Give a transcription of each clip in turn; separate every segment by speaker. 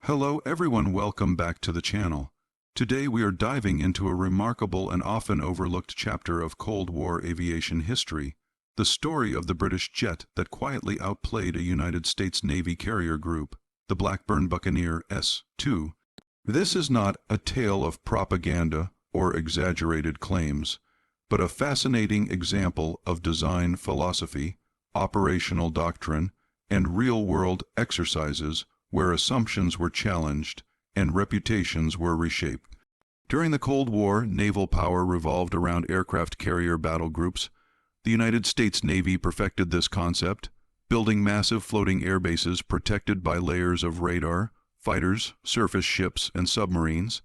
Speaker 1: Hello everyone, welcome back to the channel. Today we are diving into a remarkable and often overlooked chapter of Cold War aviation history, the story of the British jet that quietly outplayed a United States Navy carrier group, the Blackburn Buccaneer S.2. This is not a tale of propaganda or exaggerated claims, but a fascinating example of design philosophy, operational doctrine, and real-world exercises where assumptions were challenged and reputations were reshaped. During the Cold War, naval power revolved around aircraft carrier battle groups. The United States Navy perfected this concept, building massive floating air bases protected by layers of radar, fighters, surface ships, and submarines.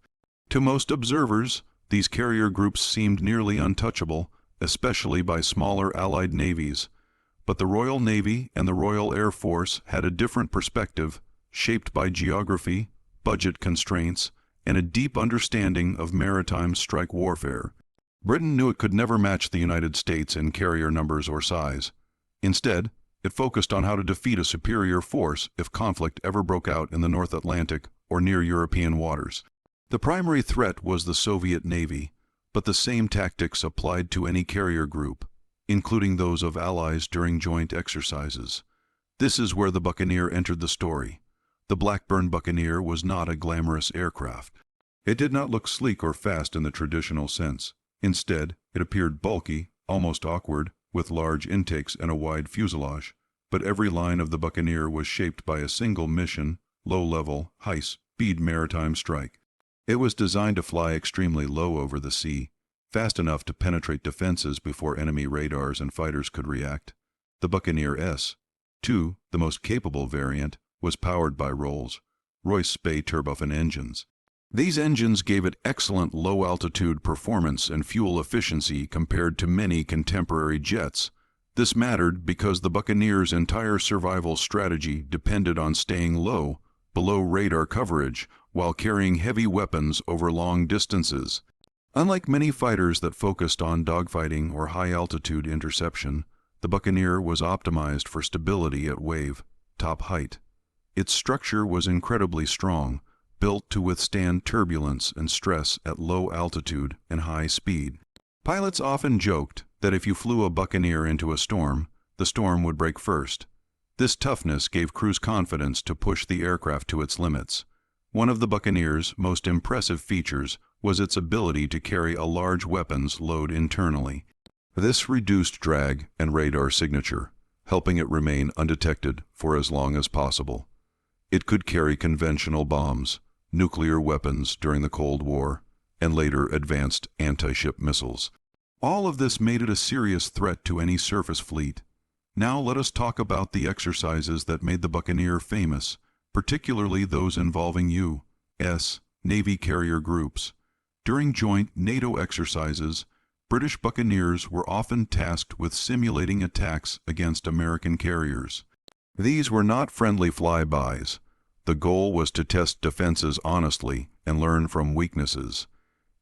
Speaker 1: To most observers, these carrier groups seemed nearly untouchable, especially by smaller Allied navies. But the Royal Navy and the Royal Air Force had a different perspective, shaped by geography, budget constraints, and a deep understanding of maritime strike warfare. Britain knew it could never match the United States in carrier numbers or size. Instead, it focused on how to defeat a superior force if conflict ever broke out in the North Atlantic or near European waters. The primary threat was the Soviet Navy, but the same tactics applied to any carrier group, including those of allies during joint exercises. This is where the Buccaneer entered the story. The Blackburn Buccaneer was not a glamorous aircraft. It did not look sleek or fast in the traditional sense. Instead, it appeared bulky, almost awkward, with large intakes and a wide fuselage. But every line of the Buccaneer was shaped by a single mission: low-level, high-speed maritime strike. It was designed to fly extremely low over the sea, fast enough to penetrate defenses before enemy radars and fighters could react. The Buccaneer S.2, the most capable variant, was powered by Rolls-Royce Spey turbofan engines. These engines gave it excellent low-altitude performance and fuel efficiency compared to many contemporary jets. This mattered because the Buccaneer's entire survival strategy depended on staying low, below radar coverage, while carrying heavy weapons over long distances. Unlike many fighters that focused on dogfighting or high-altitude interception, the Buccaneer was optimized for stability at wave-top height. Its structure was incredibly strong, built to withstand turbulence and stress at low altitude and high speed. Pilots often joked that if you flew a Buccaneer into a storm, the storm would break first. This toughness gave crews confidence to push the aircraft to its limits. One of the Buccaneer's most impressive features was its ability to carry a large weapons load internally. This reduced drag and radar signature, helping it remain undetected for as long as possible. It could carry conventional bombs, nuclear weapons during the Cold War, and later advanced anti-ship missiles. All of this made it a serious threat to any surface fleet. Now let us talk about the exercises that made the Buccaneer famous, particularly those involving U.S. Navy carrier groups. During joint NATO exercises, British Buccaneers were often tasked with simulating attacks against American carriers. These were not friendly flybys. The goal was to test defenses honestly and learn from weaknesses.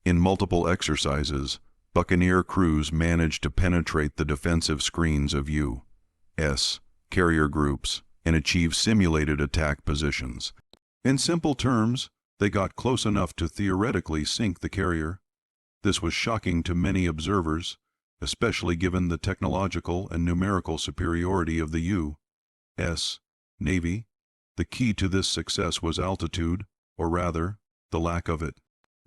Speaker 1: In multiple exercises, Buccaneer crews managed to penetrate the defensive screens of U.S. carrier groups and achieve simulated attack positions. In simple terms, they got close enough to theoretically sink the carrier. This was shocking to many observers, especially given the technological and numerical superiority of the U.S. Navy. The key to this success was altitude, or rather, the lack of it.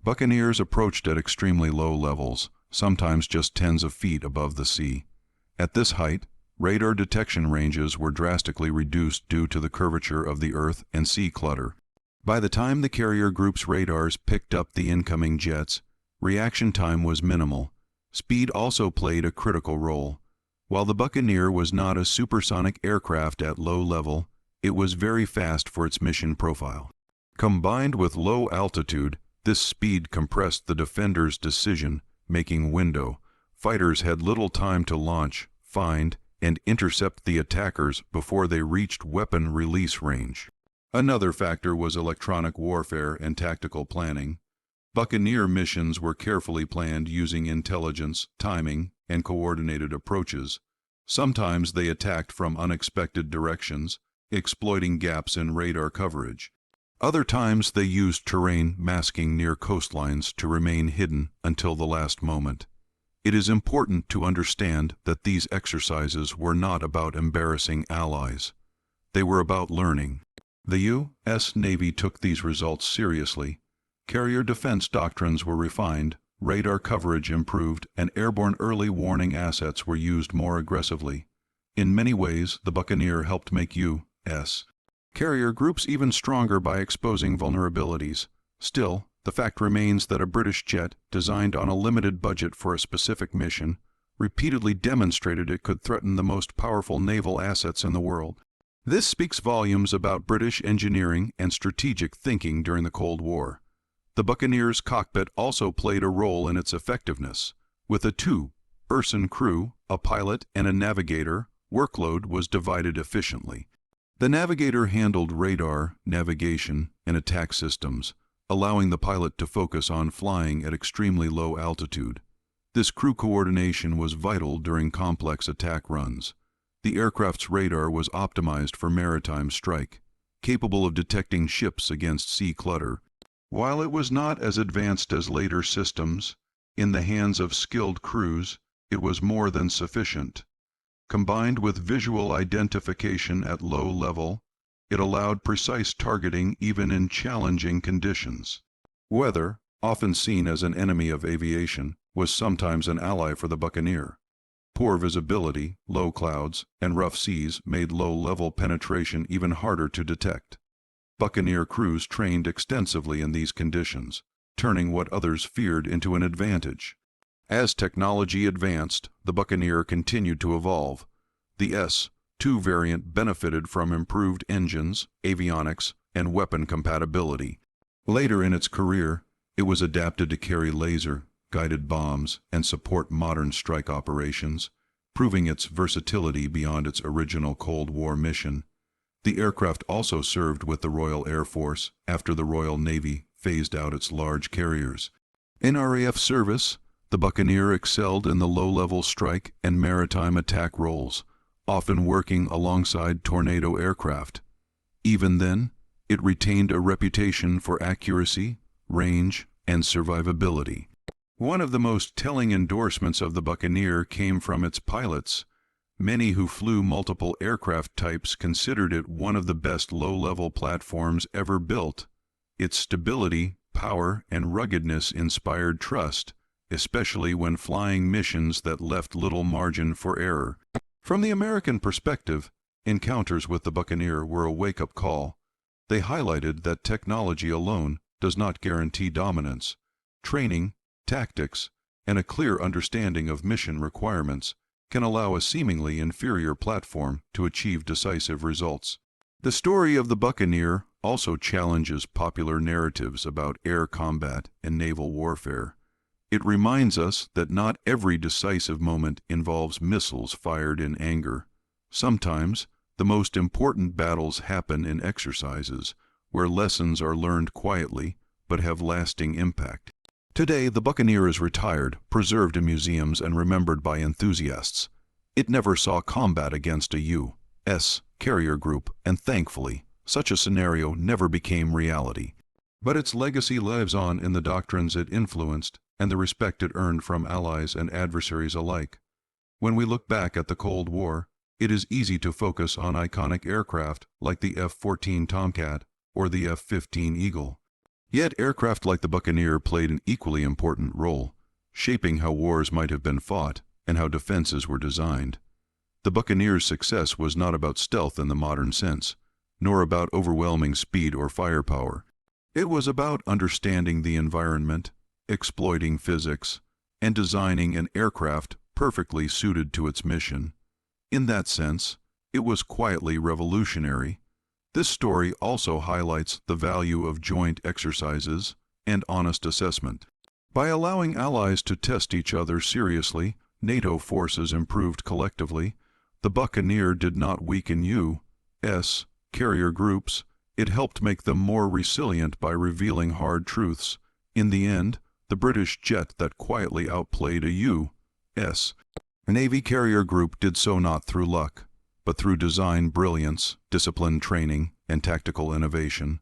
Speaker 1: Buccaneers approached at extremely low levels, sometimes just tens of feet above the sea. At this height, radar detection ranges were drastically reduced due to the curvature of the earth and sea clutter. By the time the carrier group's radars picked up the incoming jets, reaction time was minimal. Speed also played a critical role. While the Buccaneer was not a supersonic aircraft at low level, it was very fast for its mission profile. Combined with low altitude, this speed compressed the defender's decision-making window. Fighters had little time to launch, find, and intercept the attackers before they reached weapon release range. Another factor was electronic warfare and tactical planning. Buccaneer missions were carefully planned using intelligence, timing, and coordinated approaches. Sometimes they attacked from unexpected directions, exploiting gaps in radar coverage. Other times they used terrain masking near coastlines to remain hidden until the last moment. It is important to understand that these exercises were not about embarrassing allies. They were about learning. The U.S. Navy took these results seriously. Carrier defense doctrines were refined, radar coverage improved, and airborne early warning assets were used more aggressively. In many ways, the Buccaneer helped make U.S. carrier groups even stronger by exposing vulnerabilities. Still, the fact remains that a British jet, designed on a limited budget for a specific mission, repeatedly demonstrated it could threaten the most powerful naval assets in the world. This speaks volumes about British engineering and strategic thinking during the Cold War. The Buccaneer's cockpit also played a role in its effectiveness. With a two-person crew, a pilot, and a navigator, workload was divided efficiently. The navigator handled radar, navigation, and attack systems, allowing the pilot to focus on flying at extremely low altitude. This crew coordination was vital during complex attack runs. The aircraft's radar was optimized for maritime strike, capable of detecting ships against sea clutter. While it was not as advanced as later systems, in the hands of skilled crews, it was more than sufficient. Combined with visual identification at low level, it allowed precise targeting even in challenging conditions. Weather, often seen as an enemy of aviation, was sometimes an ally for the Buccaneer. Poor visibility, low clouds, and rough seas made low-level penetration even harder to detect. Buccaneer crews trained extensively in these conditions, turning what others feared into an advantage. As technology advanced, the Buccaneer continued to evolve. The S.2 variant benefited from improved engines, avionics, and weapon compatibility. Later in its career, it was adapted to carry laser-guided bombs and support modern strike operations, proving its versatility beyond its original Cold War mission. The aircraft also served with the Royal Air Force after the Royal Navy phased out its large carriers. In RAF service, the Buccaneer excelled in the low-level strike and maritime attack roles, often working alongside tornado aircraft. Even then, it retained a reputation for accuracy, range, and survivability. One of the most telling endorsements of the Buccaneer came from its pilots. Many who flew multiple aircraft types considered it one of the best low-level platforms ever built. Its stability, power, and ruggedness inspired trust, especially when flying missions that left little margin for error. From the American perspective, encounters with the Buccaneer were a wake-up call. They highlighted that technology alone does not guarantee dominance. Training, tactics, and a clear understanding of mission requirements can allow a seemingly inferior platform to achieve decisive results. The story of the Buccaneer also challenges popular narratives about air combat and naval warfare. It reminds us that not every decisive moment involves missiles fired in anger. Sometimes, the most important battles happen in exercises, where lessons are learned quietly but have lasting impact. Today, the Buccaneer is retired, preserved in museums, and remembered by enthusiasts. It never saw combat against a U.S. carrier group, and thankfully, such a scenario never became reality. But its legacy lives on in the doctrines it influenced and the respect it earned from allies and adversaries alike. When we look back at the Cold War, it is easy to focus on iconic aircraft like the F-14 Tomcat or the F-15 Eagle. Yet aircraft like the Buccaneer played an equally important role, shaping how wars might have been fought and how defenses were designed. The Buccaneer's success was not about stealth in the modern sense, nor about overwhelming speed or firepower. It was about understanding the environment, exploiting physics, and designing an aircraft perfectly suited to its mission. In that sense, it was quietly revolutionary. This story also highlights the value of joint exercises and honest assessment. By allowing allies to test each other seriously, NATO forces improved collectively. The Buccaneer did not weaken U.S. carrier groups. It helped make them more resilient by revealing hard truths. In the end, the British jet that quietly outplayed a U.S. Navy carrier group did so not through luck, but through design brilliance, disciplined training, and tactical innovation.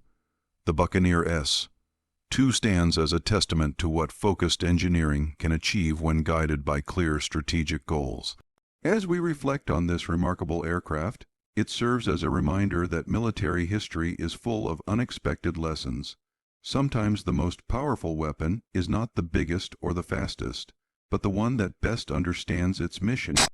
Speaker 1: The Buccaneer S.2 stands as a testament to what focused engineering can achieve when guided by clear strategic goals. As we reflect on this remarkable aircraft, it serves as a reminder that military history is full of unexpected lessons. Sometimes the most powerful weapon is not the biggest or the fastest, but the one that best understands its mission.